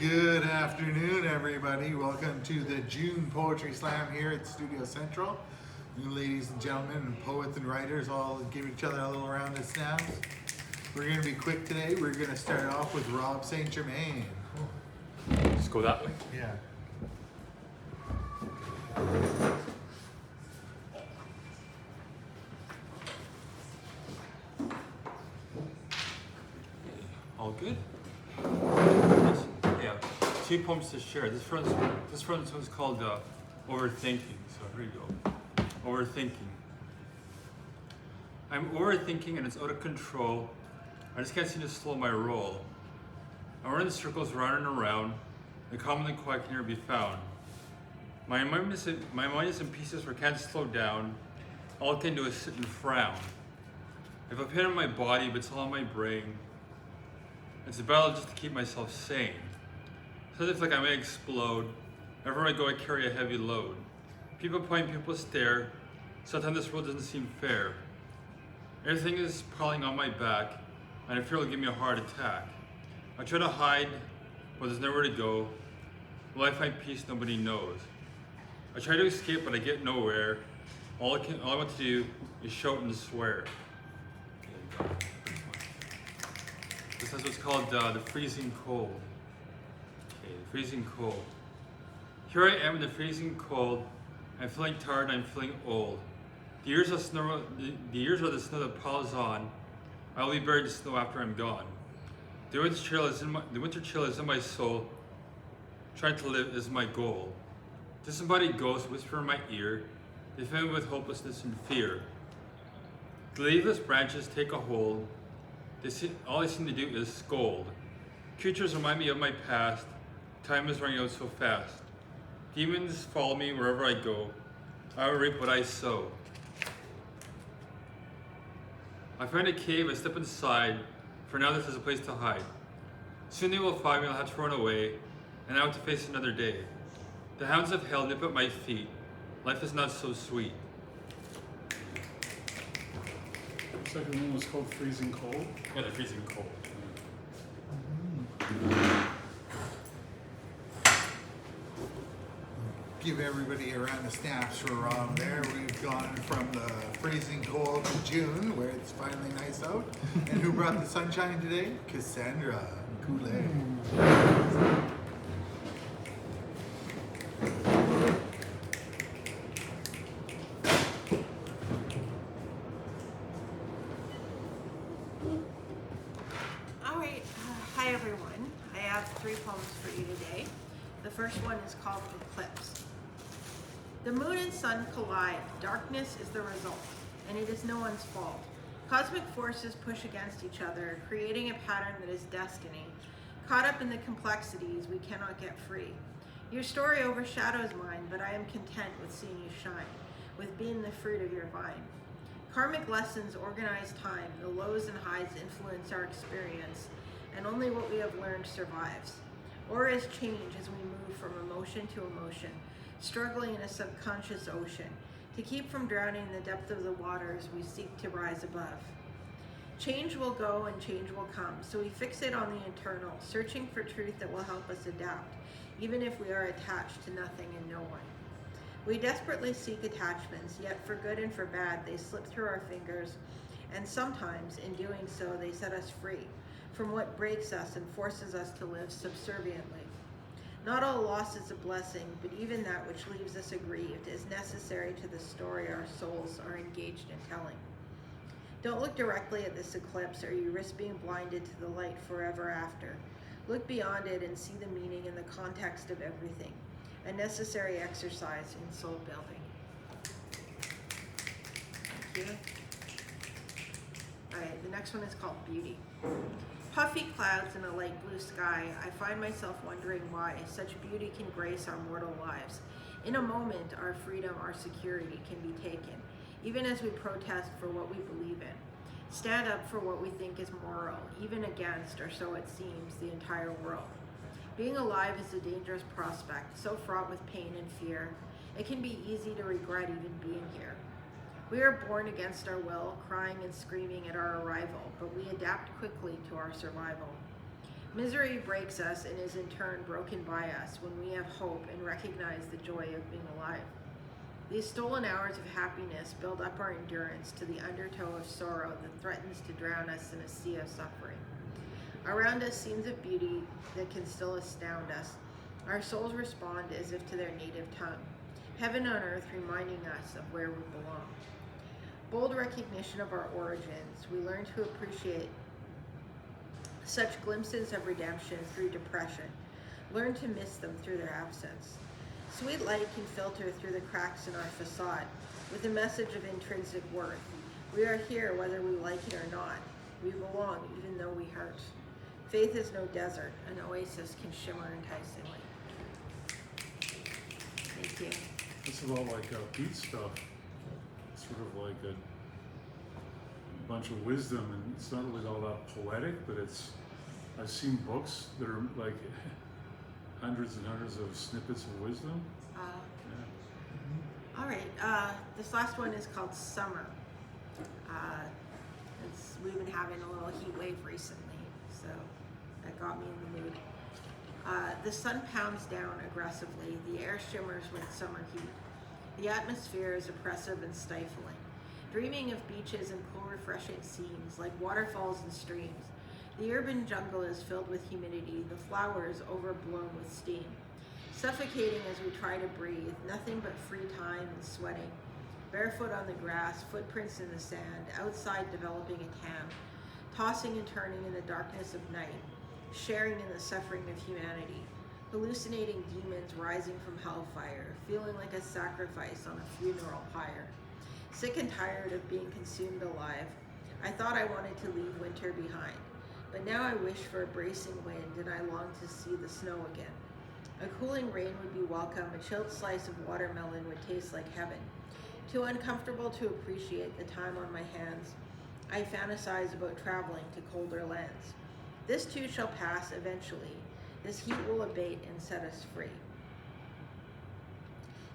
Good afternoon, everybody. Welcome to the June Poetry Slam here at Studio Central. You ladies and gentlemen, and poets and writers all give each other a little round of snaps. We're going to be quick today. We're going to start off with Rob St. Germain. Just go that way. Yeah. All good? Yeah. Two poems to share. This first one's called Overthinking. So here you go. Overthinking. I'm overthinking and it's out of control. I just can't seem to slow my roll. I run in circles round and around. The commonly quiet can never be found. My mind is in pieces where I can't slow down. All I can do is sit and frown. If I pain on my body, but it's all on my brain. It's a battle just to keep myself sane. So it's like I may explode. Wherever I go, I carry a heavy load. People point, people stare. Sometimes this world doesn't seem fair. Everything is piling on my back, and I fear it'll give me a heart attack. I try to hide, but there's nowhere to go. Will I find peace? Nobody knows. I try to escape, but I get nowhere. All I want to do is shout and swear. There you go. This is what's called the freezing cold. Okay, the freezing cold. Here I am in the freezing cold. I'm feeling tired. I'm feeling old. The years are the snow that piles on. I will be buried in snow after I'm gone. The winter chill is in my soul. Trying to live is my goal. Disembodied ghosts whisper in my ear. They fill me with hopelessness and fear. The leafless branches take a hold. All they seem to do is scold. Creatures remind me of my past. Time is running out so fast. Demons follow me wherever I go. I will reap what I sow. I find a cave, I step inside. For now, this is a place to hide. Soon they will find me, I'll have to run away, and I have to face another day. The hounds of hell nip at my feet. Life is not so sweet. The second one was called Freezing Cold. Yeah, the freezing cold. Give everybody a round of snaps for Rob there. We've gone from the freezing cold to June, where it's finally nice out. And who brought the sunshine today? Cassandra Goulet. Hi everyone. I have 3 poems for you today. The first one is called Eclipse. The moon and sun collide. Darkness is the result, and it is no one's fault. Cosmic forces push against each other, creating a pattern that is destiny. Caught up in the complexities, we cannot get free. Your story overshadows mine, but I am content with seeing you shine, with being the fruit of your vine. Karmic lessons organize time. The lows and highs influence our experience, and only what we have learned survives. Auras change as we move from emotion to emotion, struggling in a subconscious ocean. To keep from drowning in the depth of the waters, we seek to rise above. Change will go and change will come, so we fixate on the internal, searching for truth that will help us adapt, even if we are attached to nothing and no one. We desperately seek attachments, yet for good and for bad, they slip through our fingers, and sometimes, in doing so, they set us free from what breaks us and forces us to live subserviently. Not all loss is a blessing, but even that which leaves us aggrieved is necessary to the story our souls are engaged in telling. Don't look directly at this eclipse, or you risk being blinded to the light forever after. Look beyond it and see the meaning in the context of everything, a necessary exercise in soul building. Thank you. All right, the next one is called Beauty. Puffy clouds in a light blue sky, I find myself wondering why such beauty can grace our mortal lives. In a moment, our freedom, our security can be taken, even as we protest for what we believe in. Stand up for what we think is moral, even against, or so it seems, the entire world. Being alive is a dangerous prospect, so fraught with pain and fear. It can be easy to regret even being here. We are born against our will, crying and screaming at our arrival, but we adapt quickly to our survival. Misery breaks us and is in turn broken by us when we have hope and recognize the joy of being alive. These stolen hours of happiness build up our endurance to the undertow of sorrow that threatens to drown us in a sea of suffering. Around us scenes of beauty that can still astound us. Our souls respond as if to their native tongue. Heaven on earth reminding us of where we belong. Bold recognition of our origins, we learn to appreciate such glimpses of redemption through depression, learn to miss them through their absence. Sweet light can filter through the cracks in our facade with a message of intrinsic worth. We are here whether we like it or not. We belong even though we hurt. Faith is no desert. An oasis can shimmer enticingly. Thank you. It's a lot like Beat stuff. It's sort of like a bunch of wisdom, and it's not really all that poetic, but I've seen books that are like hundreds and hundreds of snippets of wisdom. Yeah. All right, this last one is called Summer. We've been having a little heat wave recently, so that got me in the mood. The sun pounds down aggressively. The air shimmers with summer heat. The atmosphere is oppressive and stifling. Dreaming of beaches and cool, refreshing scenes like waterfalls and streams. The urban jungle is filled with humidity. The flowers overblown with steam. Suffocating as we try to breathe, nothing but free time and sweating. Barefoot on the grass, footprints in the sand, outside developing a tan. Tossing and turning in the darkness of night. Sharing in the suffering of humanity. Hallucinating demons rising from hellfire, feeling like a sacrifice on a funeral pyre. Sick and tired of being consumed alive, I thought I wanted to leave winter behind. But now I wish for a bracing wind and I long to see the snow again. A cooling rain would be welcome, a chilled slice of watermelon would taste like heaven. Too uncomfortable to appreciate the time on my hands, I fantasize about traveling to colder lands. This too shall pass eventually. This heat will abate and set us free.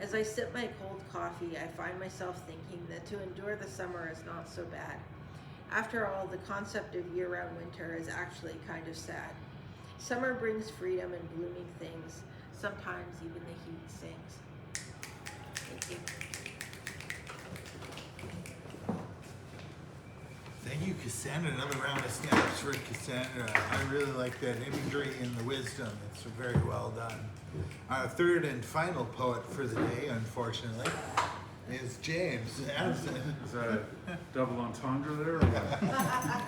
As I sip my cold coffee, I find myself thinking that to endure the summer is not so bad. After all, the concept of year-round winter is actually kind of sad. Summer brings freedom and blooming things. Sometimes even the heat sings. Thank you. Thank you, Cassandra. Another round of snaps for Cassandra. I really like that imagery and the wisdom. It's very well done. Our third and final poet for the day, unfortunately, is James Addison. Is that a double entendre there? Or what?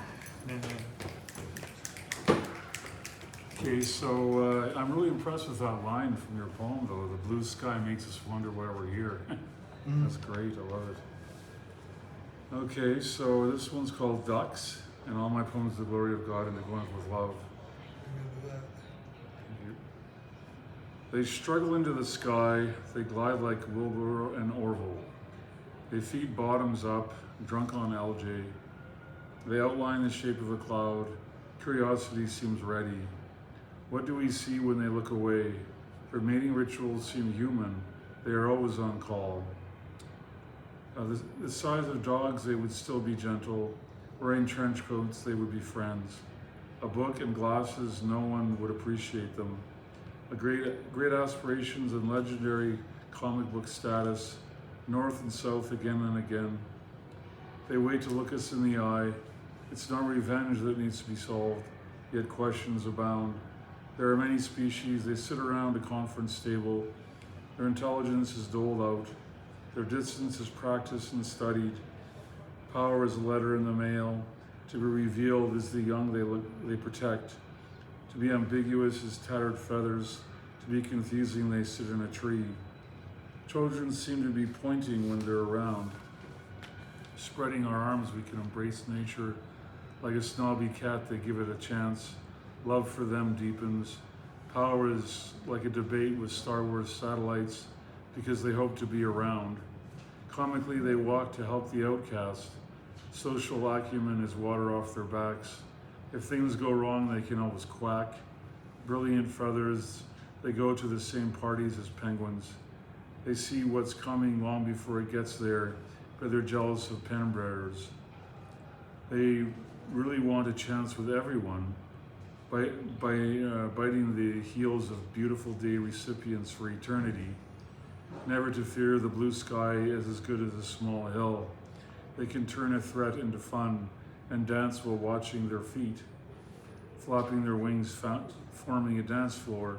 Okay, so I'm really impressed with that line from your poem, though. The blue sky makes us wonder why we're here. That's great. I love it. Okay, so this one's called Ducks, and all my poems, the glory of God and the going with love. They struggle into the sky, they glide like Wilbur and Orville. They feed bottoms up, drunk on algae. They outline the shape of a cloud. Curiosity seems ready. What do we see when they look away? Their mating rituals seem human. They are always on call. The size of dogs, they would still be gentle. Wearing trench coats, they would be friends. A book and glasses, no one would appreciate them. Great aspirations and legendary comic book status, north and south again and again. They wait to look us in the eye. It's not revenge that needs to be solved, yet questions abound. There are many species, they sit around a conference table. Their intelligence is doled out. Their distance is practiced and studied. Power is a letter in the mail. To be revealed is the young they protect. To be ambiguous is tattered feathers. To be confusing, they sit in a tree. Children seem to be pointing when they're around. Spreading our arms, we can embrace nature. Like a snobby cat, they give it a chance. Love for them deepens. Power is like a debate with Star Wars satellites because they hope to be around. Comically, they walk to help the outcast. Social acumen is water off their backs. If things go wrong, they can always quack. Brilliant feathers, they go to the same parties as penguins. They see what's coming long before it gets there, but they're jealous of pen bearers. They really want a chance with everyone. biting the heels of beautiful day recipients for eternity. Never to fear, the blue sky is as good as a small hill. They can turn a threat into fun and dance while watching their feet, flapping their wings, forming a dance floor.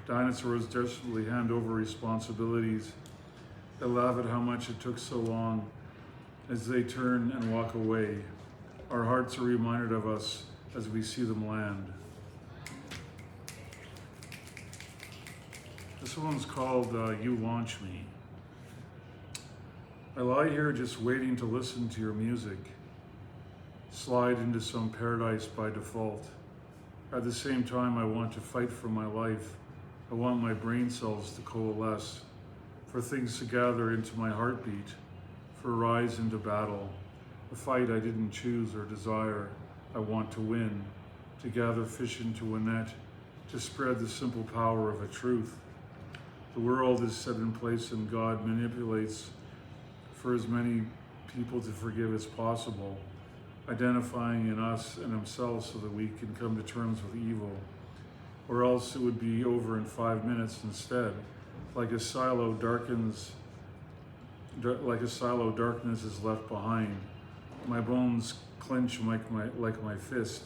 Dinosaurs desperately hand over responsibilities. They laugh at how much it took so long as they turn and walk away. Our hearts are reminded of us as we see them land. This one's called You Launch Me. I lie here just waiting to listen to your music, slide into some paradise by default. At the same time, I want to fight for my life. I want my brain cells to coalesce, for things to gather into my heartbeat, for a rise into battle, a fight I didn't choose or desire. I want to win, to gather fish into a net, to spread the simple power of a truth. The world is set in place and God manipulates for as many people to forgive as possible, identifying in us and himself so that we can come to terms with evil. Or else it would be over in 5 minutes instead. Like a silo, darkness is left behind. My bones clench like my fist.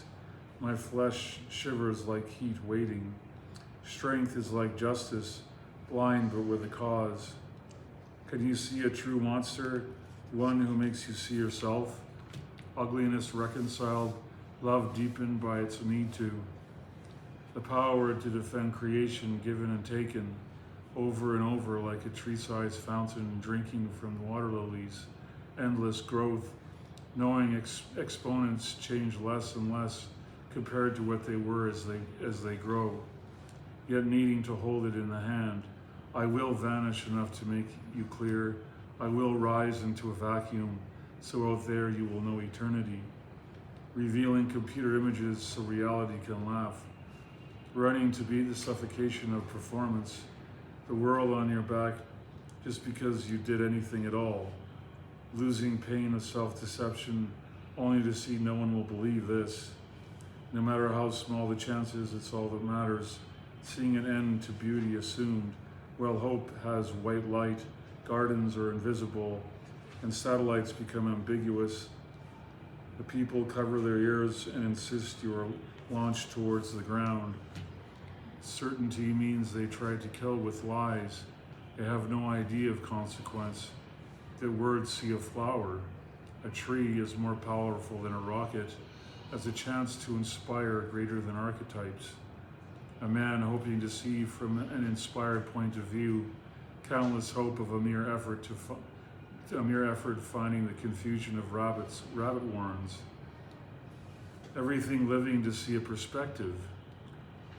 My flesh shivers like heat waiting. Strength is like justice, blind but with a cause. Can you see a true monster, one who makes you see yourself? Ugliness reconciled, love deepened by its need to. The power to defend creation given and taken over and over like a tree-sized fountain drinking from the water lilies. Endless growth, knowing exponents change less and less compared to what they were as they grow, yet needing to hold it in the hand. I will vanish enough to make you clear. I will rise into a vacuum, so out there you will know eternity. Revealing computer images so reality can laugh. Running to beat the suffocation of performance. The world on your back just because you did anything at all. Losing pain of self-deception only to see no one will believe this. No matter how small the chances, it's all that matters. Seeing an end to beauty assumed. Well, hope has white light, gardens are invisible, and satellites become ambiguous. The people cover their ears and insist you are launched towards the ground. Certainty means they tried to kill with lies. They have no idea of consequence. That words see a flower. A tree is more powerful than a rocket, as a chance to inspire greater than archetypes. A man hoping to see from an inspired point of view, countless hope of a mere effort finding the confusion of rabbit warrens. Everything living to see a perspective,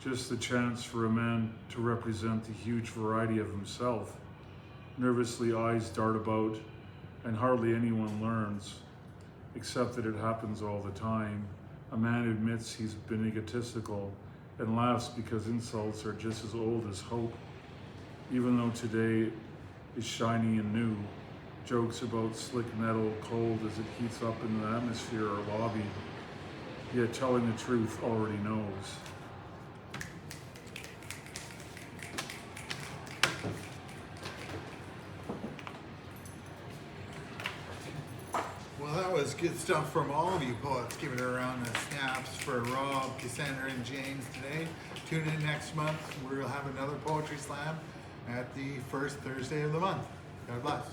just the chance for a man to represent the huge variety of himself. Nervously eyes dart about, and hardly anyone learns, except that it happens all the time. A man admits he's been egotistical and laughs because insults are just as old as hope. Even though today is shiny and new, jokes about slick metal cold as it heats up in the atmosphere or lobby, yet telling the truth already knows. Well, that was good stuff from all of you poets giving it around the snaps for Rob, Cassandra, and James today. Tune in next month. We'll have another poetry slam at the first Thursday of the month. God bless.